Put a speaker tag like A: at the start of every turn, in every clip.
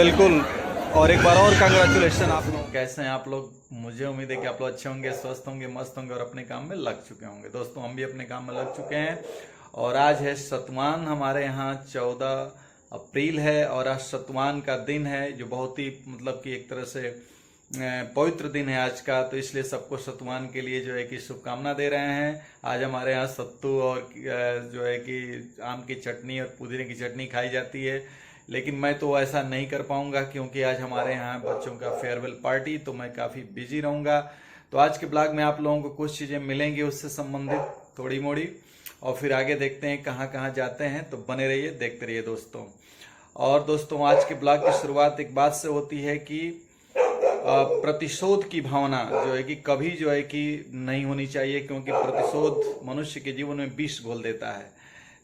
A: बिल्कुल। और एक बार और कांग्रेचुलेशन आप लोग। कैसे हैं आप लोग? मुझे उम्मीद है कि आप लोग अच्छे होंगे, स्वस्थ होंगे, मस्त होंगे और अपने काम में लग चुके होंगे। दोस्तों हम भी अपने काम में लग चुके हैं और आज है सतवान। हमारे यहाँ 14 अप्रैल है और आज सतवान का दिन है, जो बहुत ही मतलब कि एक तरह से पवित्र दिन है आज का। तो इसलिए सबको सतवान के लिए जो है कि शुभकामना दे रहे हैं। आज हमारे यहाँ सत्तू और जो है कि आम की चटनी और पुदीने की चटनी खाई जाती है, लेकिन मैं तो ऐसा नहीं कर पाऊंगा क्योंकि आज हमारे यहाँ बच्चों का फेयरवेल पार्टी, तो मैं काफ़ी बिजी रहूँगा। तो आज के ब्लॉग में आप लोगों को कुछ चीज़ें मिलेंगी उससे संबंधित थोड़ी मोड़ी, और फिर आगे देखते हैं कहाँ कहाँ जाते हैं। तो बने रहिए, देखते रहिए दोस्तों। और दोस्तों आज के ब्लॉग की शुरुआत एक बात से होती है कि प्रतिशोध की भावना जो है कि कभी जो है कि नहीं होनी चाहिए, क्योंकि प्रतिशोध मनुष्य के जीवन में विष घोल देता है।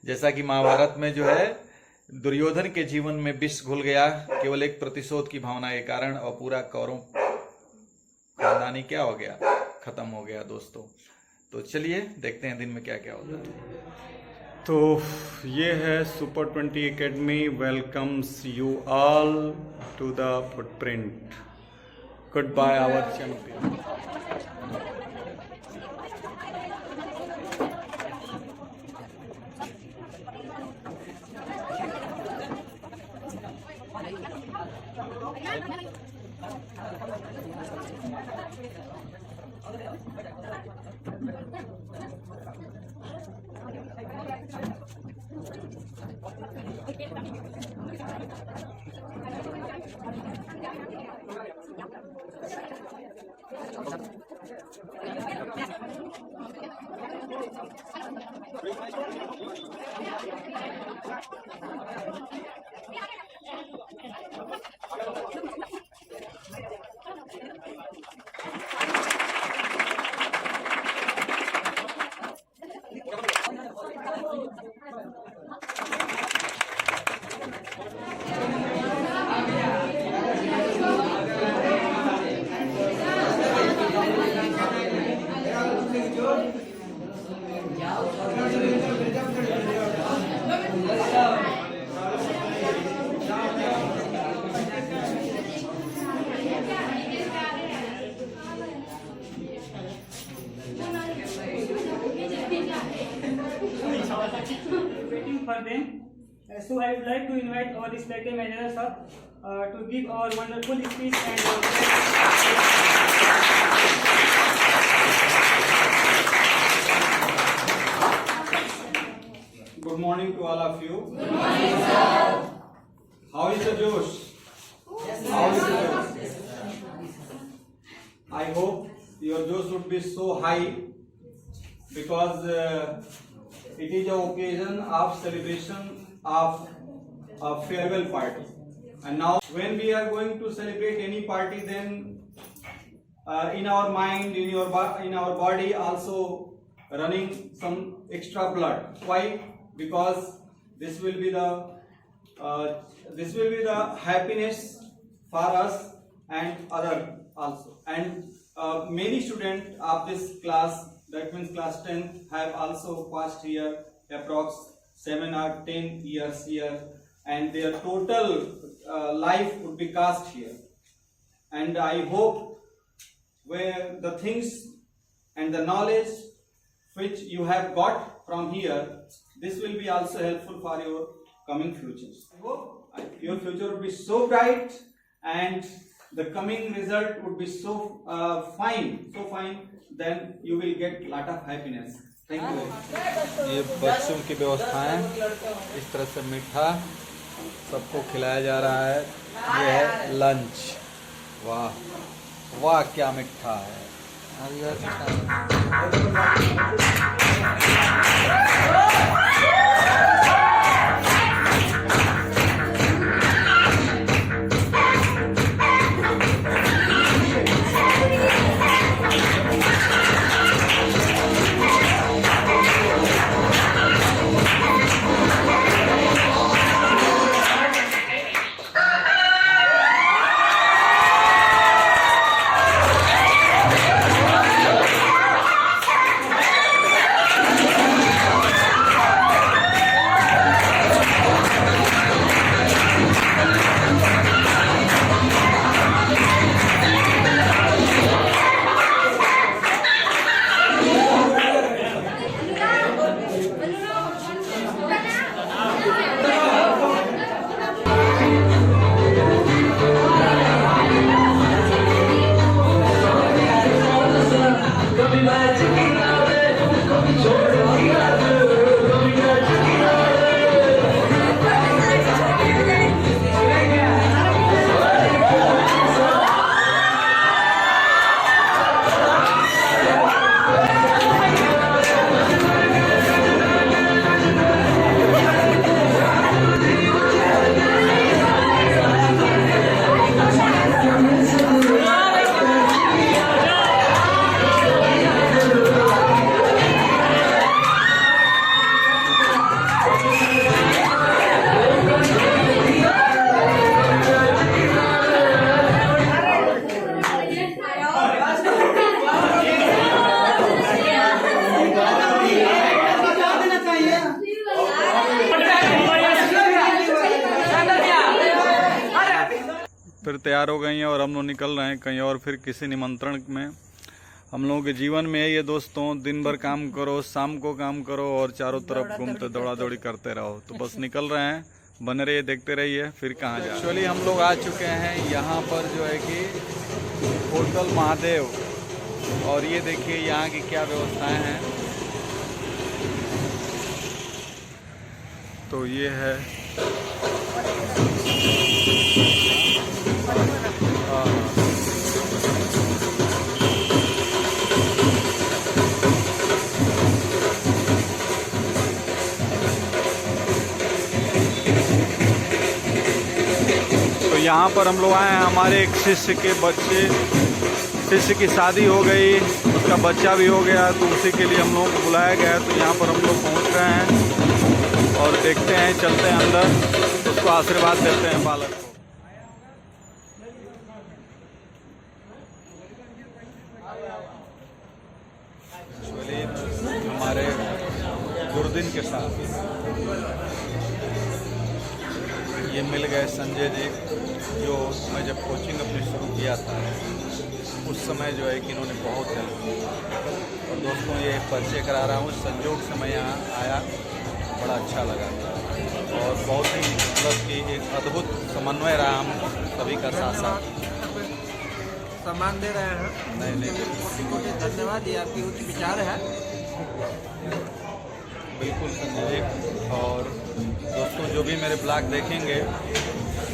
A: जैसा कि महाभारत में जो है दुर्योधन के जीवन में विष घुल गया केवल एक प्रतिशोध की भावना के कारण, और पूरा कौरव खानदानी क्या हो गया, खत्म हो गया दोस्तों। तो चलिए देखते हैं दिन में क्या क्या होता है। तो ये है super 20 academy welcomes you all to the footprint. Good bye our champion.
B: Waiting for them. So I would like to invite our respected manager sir to give our wonderful speech and
A: Good morning to all of you. Good morning, sir. How is the Josh? Yes, how is the Josh? I hope your Josh would be so high because it is an occasion of celebration of a farewell party. And now when we are going to celebrate any party, then in our mind, in our body also running some extra blood. Why? Because this will be the happiness for us and other also. And many students of this class, that means class 10, have also passed here approx 7 or 10 years here, and their total life would be cast here. And I hope where the things and the knowledge which you have got from here, this will be also helpful for your coming futures. I hope your future would be so bright and the coming result would be so fine, then you will get lot of happiness. Thank you very much. ये बच्चों की व्यवस्था है, इस तरह से मीठा सबको खिलाया जा रहा है। ये है लंच। वाह वाह क्या मीठा है।
C: तैयार हो गई हैं और हम लोग निकल रहे हैं कहीं और, फिर किसी निमंत्रण में। हम लोगों के जीवन में है ये दोस्तों, दिन भर काम करो, शाम को काम करो और चारों तरफ घूमते दौड़ा दौड़ी करते रहो। तो बस निकल रहे हैं, बने रहिए, देखते रहिए फिर कहाँ जाए। एक्चुअली हम लोग आ चुके हैं यहाँ पर जो है कि होटल महादेव, और ये देखिए यहाँ की क्या व्यवस्थाएं हैं। तो ये है यहाँ पर हम लोग आए हैं, हमारे एक शिष्य के शिष्य की शादी हो गई, उसका बच्चा भी हो गया, तो उसी के लिए हम लोगों को बुलाया गया है। तो यहाँ पर हम लोग पहुँच रहे हैं और देखते हैं, चलते हैं अंदर, उसको आशीर्वाद देते हैं बालक को। हमारे गुरुदिन के साथ ये मिल गए संजय जी, जो मैं जब कोचिंग अपनी शुरू किया था उस समय जो है कि इन्होंने बहुत हेल्प की। और दोस्तों ये परिचय करा रहा हूँ, संजोग से मैं यहाँ आया, बड़ा अच्छा लगा और बहुत ही मतलब कि एक अद्भुत समन्वय रहा हम सभी का साथ साथ।
D: सम्मान दे रहे हैं।
C: नहीं
D: धन्यवाद, ये आपकी उच्च विचार है।
C: बिल्कुल संजय जी। और दोस्तों जो भी मेरे ब्लॉग देखेंगे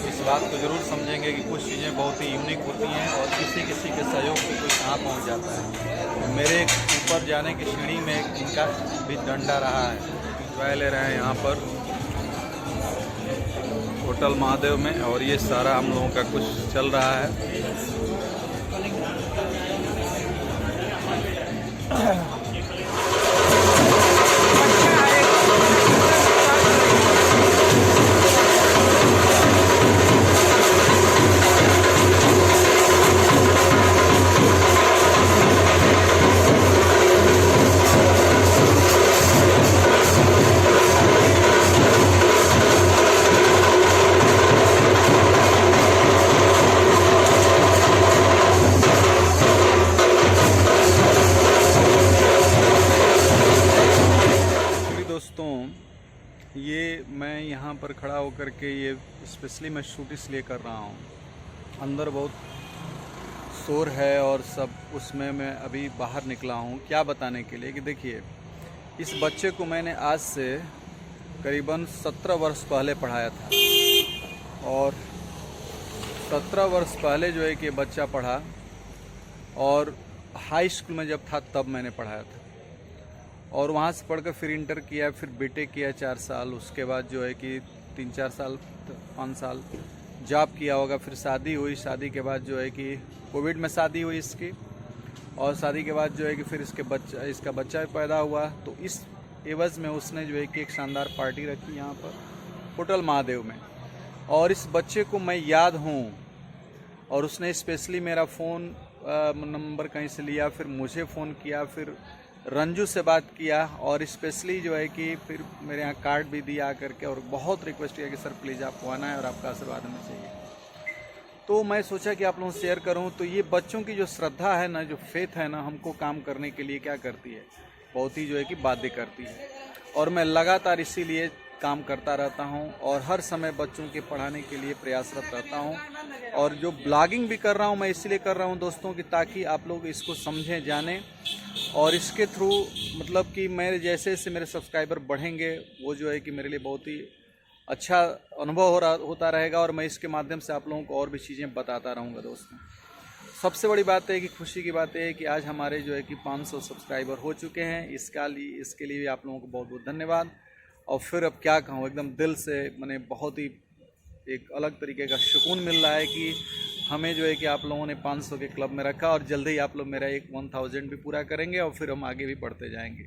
C: इस बात को ज़रूर समझेंगे कि कुछ चीज़ें बहुत ही यूनिक होती हैं और किसी के सहयोग से कोई कहाँ पहुँच जाता है। मेरे ऊपर जाने की सीढ़ी में इनका भी डंडा रहा है। एंजॉय ले रहे हैं यहाँ पर होटल महादेव में, और ये सारा हम लोगों का कुछ चल रहा है। ये मैं यहाँ पर खड़ा होकर के ये स्पेशली मैं शूट इसलिए कर रहा हूँ, अंदर बहुत शोर है और सब, उसमें मैं अभी बाहर निकला हूँ क्या बताने के लिए कि देखिए इस बच्चे को मैंने आज से करीबन 17 वर्ष पहले पढ़ाया था। और 17 वर्ष पहले जो है कि बच्चा पढ़ा, और हाई स्कूल में जब था तब मैंने पढ़ाया था, और वहाँ से पढ़कर फिर इंटर किया, फिर बीटेक किया 4 साल, उसके बाद जो है कि 3-4 साल 5 साल जॉब किया होगा, फिर शादी हुई, शादी के बाद जो है कि कोविड में शादी हुई इसकी, और शादी के बाद जो है कि फिर इसका बच्चा भी पैदा हुआ। तो इस एवज में उसने जो है कि एक शानदार पार्टी रखी यहाँ पर होटल महादेव में, और इस बच्चे को मैं याद हूँ, और उसने स्पेशली मेरा फ़ोन नंबर कहीं से लिया, फिर मुझे फ़ोन किया, फिर रंजू से बात किया, और स्पेशली जो है कि फिर मेरे यहाँ कार्ड भी दिया करके, और बहुत रिक्वेस्ट किया कि सर प्लीज़ आपको आना है और आपका आशीर्वाद हमें चाहिए। तो मैं सोचा कि आप लोगों से शेयर करूं। तो ये बच्चों की जो श्रद्धा है ना, जो फेथ है ना, हमको काम करने के लिए क्या करती है, बहुत ही जो है कि बाध्य करती है। और मैं लगातार इसीलिए काम करता रहता हूं, और हर समय बच्चों के पढ़ाने के लिए प्रयासरत रहता हूं। और जो ब्लॉगिंग भी कर रहा हूं मैं इसलिए कर रहा हूं दोस्तों कि ताकि आप लोग इसको समझें, जानें, और इसके थ्रू मतलब कि मेरे जैसे मेरे सब्सक्राइबर बढ़ेंगे, वो जो है कि मेरे लिए बहुत ही अच्छा अनुभव होता रहेगा, और मैं इसके माध्यम से आप लोगों को और भी चीज़ें बताता रहूँगा दोस्तों। सबसे बड़ी बात है कि खुशी की बात है कि आज हमारे जो है कि 500 सब्सक्राइबर हो चुके हैं। इसके लिए भी आप लोगों को बहुत बहुत धन्यवाद। और फिर अब क्या कहूँ, एकदम दिल से मैंने बहुत ही एक अलग तरीके का सुकून मिल रहा है कि हमें जो है कि आप लोगों ने 500 के क्लब में रखा, और जल्दी ही आप लोग मेरा एक 1000 भी पूरा करेंगे, और फिर हम आगे भी बढ़ते जाएंगे।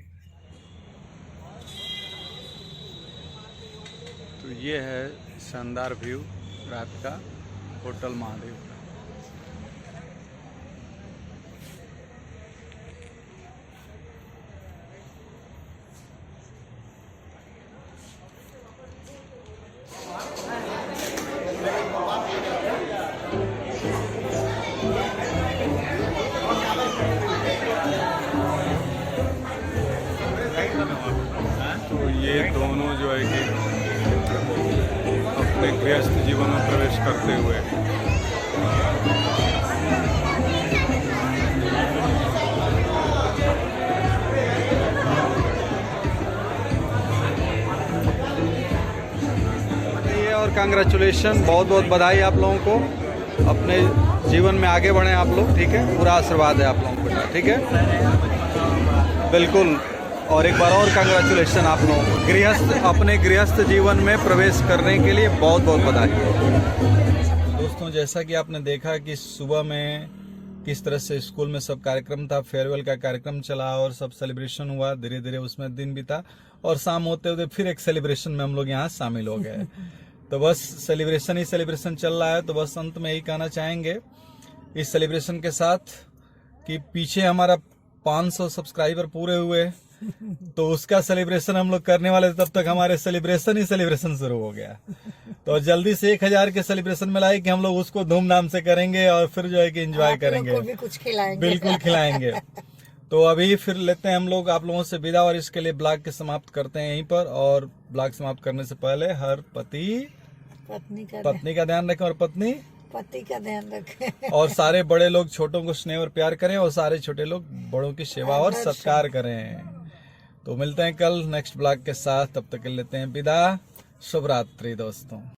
C: तो ये है शानदार व्यू रात का होटल महादेव का। अपने गृहस्थ जीवन में प्रवेश करते हुए। और कांग्रेचुलेशन, बहुत बहुत बधाई आप लोगों को। अपने जीवन में आगे बढ़ें आप लोग, ठीक है। पूरा आशीर्वाद है आप लोगों को बेटा, ठीक है, बिल्कुल। और एक बार और कांग्रेचुलेशन आप लोगों को अपने गृहस्थ जीवन में प्रवेश करने के लिए बहुत बहुत बधाई। दोस्तों, जैसा कि आपने देखा कि सुबह में किस तरह से स्कूल में सब कार्यक्रम था, फेयरवेल का कार्यक्रम चला और सब सेलिब्रेशन हुआ, धीरे धीरे उसमें दिन बीता और शाम होते होते फिर एक सेलिब्रेशन में हम लोग यहाँ शामिल हो गए। तो बस सेलिब्रेशन ही सेलिब्रेशन चल रहा है। तो बस अंत में यही कहना चाहेंगे इस सेलिब्रेशन के साथ कि पीछे हमारा 500 सब्सक्राइबर पूरे हुए, तो उसका सेलिब्रेशन हम लोग करने वाले थे, तब तक हमारे सेलिब्रेशन ही सेलिब्रेशन शुरू हो गया। तो जल्दी से 1000 के सेलिब्रेशन में लाए कि हम लोग उसको धूमधाम से करेंगे और फिर जो है कि एंजॉय करेंगे,
E: भी कुछ खिलाएंगे।
C: बिल्कुल खिलाएंगे। तो अभी फिर लेते हैं हम लोग आप लोगों से विदा और इसके लिए ब्लॉग के समाप्त करते हैं यहीं पर। और ब्लॉग समाप्त करने से पहले हर पत्नी का ध्यान रखें और पति का ध्यान रखें और सारे बड़े लोग छोटों को स्नेह और प्यार करें और सारे छोटे लोग बड़ों की सेवा और सत्कार करें। तो मिलते हैं कल नेक्स्ट ब्लॉग के साथ, तब तक के लेते हैं विदा। शुभ रात्रि दोस्तों।